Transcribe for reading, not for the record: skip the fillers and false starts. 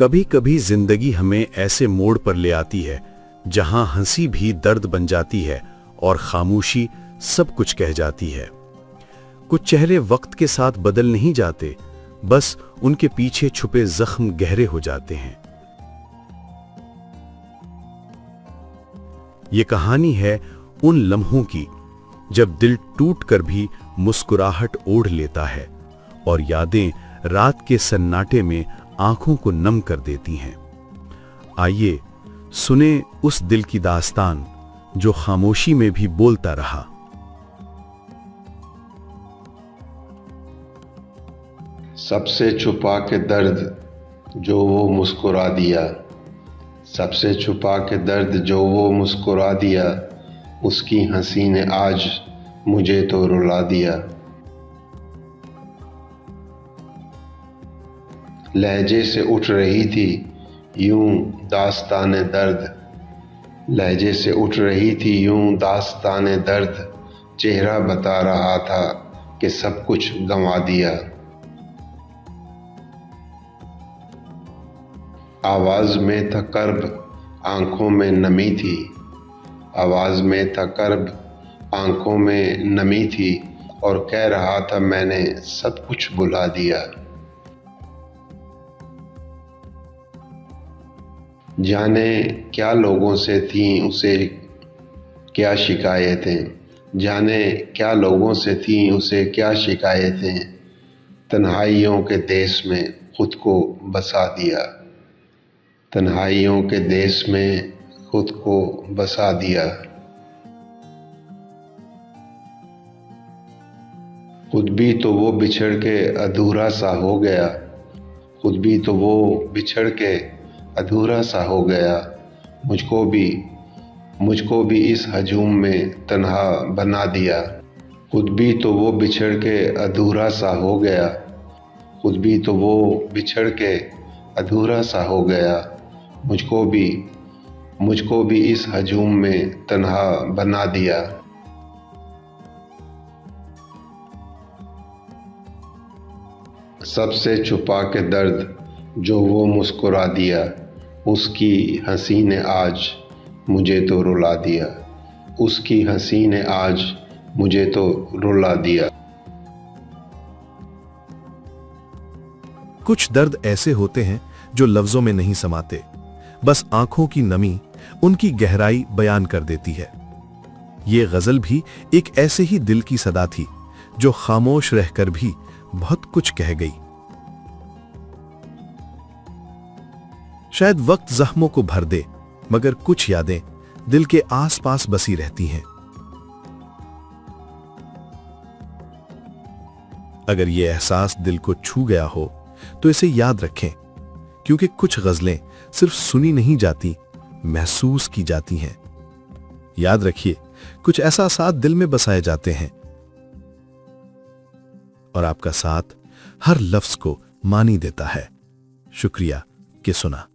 कभी कभी जिंदगी हमें ऐसे मोड़ पर ले आती है जहां हंसी भी दर्द बन जाती है और खामोशी सब कुछ कह जाती है। कुछ चेहरे वक्त के साथ बदल नहीं जाते, बस उनके पीछे छुपे जख्म गहरे हो जाते हैं। ये कहानी है उन लम्हों की जब दिल टूट कर भी मुस्कुराहट ओढ़ लेता है और यादें रात के सन्नाटे में आंखों को नम कर देती हैं। आइए सुने उस दिल की दास्तान जो खामोशी में भी बोलता रहा। सबसे छुपा के दर्द जो वो मुस्कुरा दिया, सबसे छुपा के दर्द जो वो मुस्कुरा दिया, उसकी हंसी ने आज मुझे तो रुला दिया। लहजे से उठ रही थी यूं दास्ताने दर्द, लहजे से उठ रही थी यूं दास्ताने दर्द, चेहरा बता रहा था कि सब कुछ गंवा दिया। आवाज में था कर्ब, आंखों में नमी थी, आवाज में था कर्ब, आंखों में नमी थी, और कह रहा था मैंने सब कुछ भुला दिया। जाने क्या लोगों से थी उसे क्या शिकायतें, जाने क्या लोगों से थी उसे क्या शिकायतें, तन्हाइयों के देश में खुद को बसा दिया, तन्हाइयों के देश में खुद को बसा दिया। खुद भी तो वो बिछड़ के अधूरा सा हो गया, खुद भी तो वो बिछड़ के अधूरा सा हो गया, मुझको भी इस हजूम में तन्हा बना दिया। खुद भी तो वो बिछड़ के अधूरा सा हो गया, खुद भी तो वो बिछड़ के अधूरा सा हो गया, मुझको भी इस हजूम में तन्हा बना दिया। सबसे छुपा के दर्द जो वो मुस्कुरा दिया, उसकी हंसी ने आज मुझे तो रुला दिया, उसकी हंसी ने आज मुझे तो रुला दिया। कुछ दर्द ऐसे होते हैं जो लफ्जों में नहीं समाते, बस आंखों की नमी उनकी गहराई बयान कर देती है। ये गजल भी एक ऐसे ही दिल की सदा थी जो खामोश रहकर भी बहुत कुछ कह गई। शायद वक्त जख्मों को भर दे, मगर कुछ यादें दिल के आसपास बसी रहती हैं। अगर यह एहसास दिल को छू गया हो तो इसे याद रखें, क्योंकि कुछ गजलें सिर्फ सुनी नहीं जाती, महसूस की जाती हैं। याद रखिए, कुछ एहसास दिल में बसाए जाते हैं और आपका साथ हर लफ्ज को मानी देता है। शुक्रिया कि सुना।